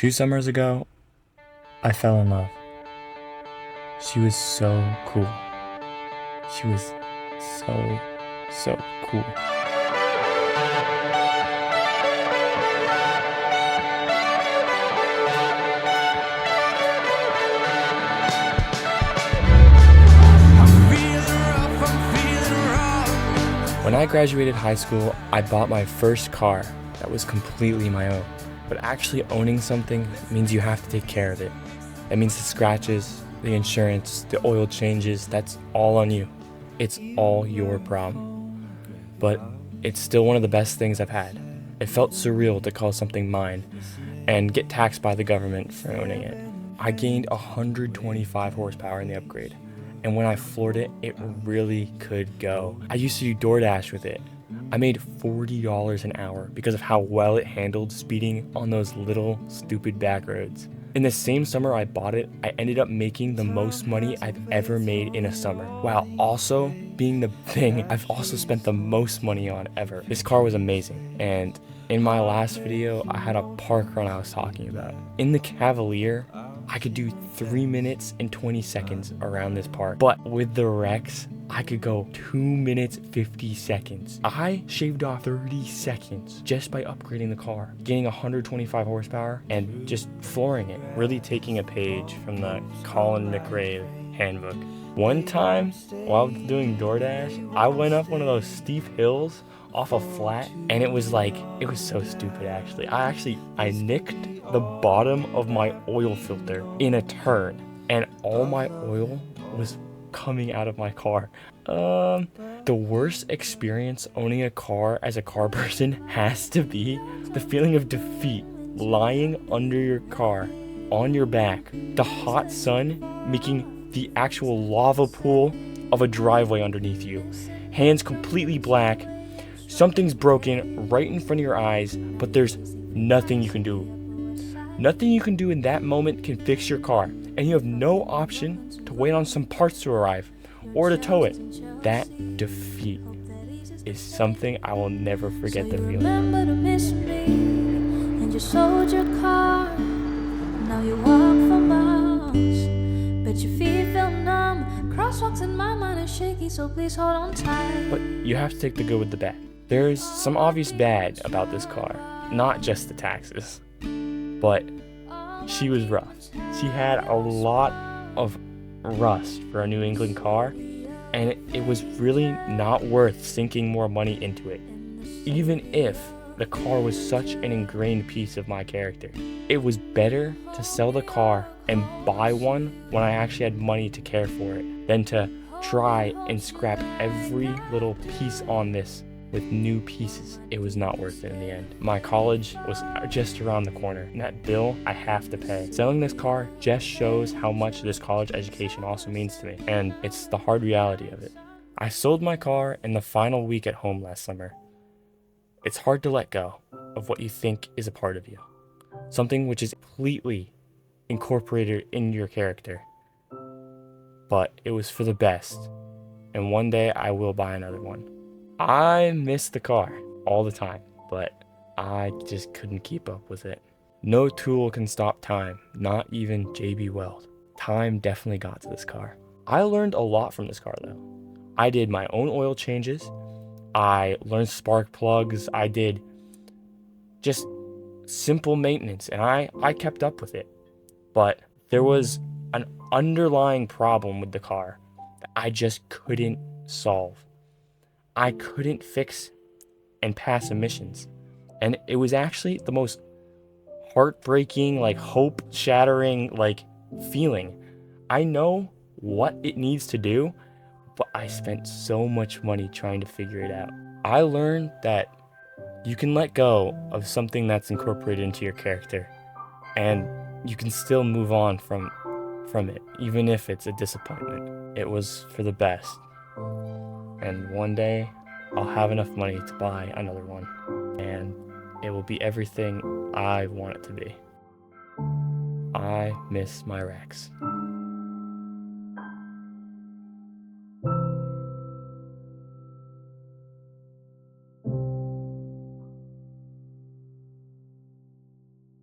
2 summers ago, I fell in love. She was so cool. She was so cool. When I graduated high school, I bought my first car that was completely my own. But actually owning something means you have to take care of it. That means the scratches, the insurance, the oil changes, that's all on you. It's all your problem. But it's still one of the best things I've had. It felt surreal to call something mine and get taxed by the government for owning it. I gained 125 horsepower in the upgrade. And when I floored it, it really could go. I used to do DoorDash with it. I made $40 an hour because of how well it handled speeding on those little stupid back roads. In the same summer I bought it, I ended up making the most money I've ever made in a summer, while also being the thing I've also spent the most money on ever. This car was amazing, and in my last video, I had a park run I was talking about. In the Cavalier, I could do 3 minutes and 20 seconds around this park, but with the Rex, I could go 2 minutes 50 seconds. I shaved off 30 seconds just by upgrading the car, getting 125 horsepower and just flooring it, really taking a page from the Colin McRae handbook. One time, while doing DoorDash, I went up one of those steep hills off a flat, and it was so stupid actually. I nicked the bottom of my oil filter in a turn, and all my oil was coming out of my car. The worst experience owning a car as a car person has to be the feeling of defeat, lying under your car, on your back, the hot sun making the actual lava pool of a driveway underneath you, hands completely black, something's broken right in front of your eyes, but there's nothing you can do. Nothing you can do in that moment can fix your car, and you have no option to wait on some parts to arrive or to tow it. That defeat is something I will never forget the feeling. Remember to miss me, and you sold your car. Now you walk for miles, but your feet feel numb. Crosswalks in my mind are shaky, so please hold on tight. But you have to take the good with the bad. There's some obvious bad about this car, not just the taxes, but she was rough. She had a lot of rust for a New England car, and it was really not worth sinking more money into it, even if the car was such an ingrained piece of my character. It was better to sell the car and buy one when I actually had money to care for it than to try and scrap every little piece on this with new pieces. It was not worth it in the end. My college was just around the corner, and that bill I have to pay. Selling this car just shows how much this college education also means to me, and it's the hard reality of it. I sold my car in the final week at home last summer. It's hard to let go of what you think is a part of you, something which is completely incorporated in your character. But it was for the best, and one day I will buy another one. I miss the car all the time, but I just couldn't keep up with it. No tool can stop time, not even JB Weld. Time definitely got to this car. I learned a lot from this car though. I did my own oil changes, I learned spark plugs, I did just simple maintenance, and I kept up with it. But there was an underlying problem with the car that I just couldn't solve. I couldn't fix and pass emissions. And it was actually the most heartbreaking, hope-shattering, feeling. I know what it needs to do, but I spent so much money trying to figure it out. I learned that you can let go of something that's incorporated into your character, and you can still move on from it, even if it's a disappointment. It was for the best. And one day, I'll have enough money to buy another one, and it will be everything I want it to be. I miss my Rex.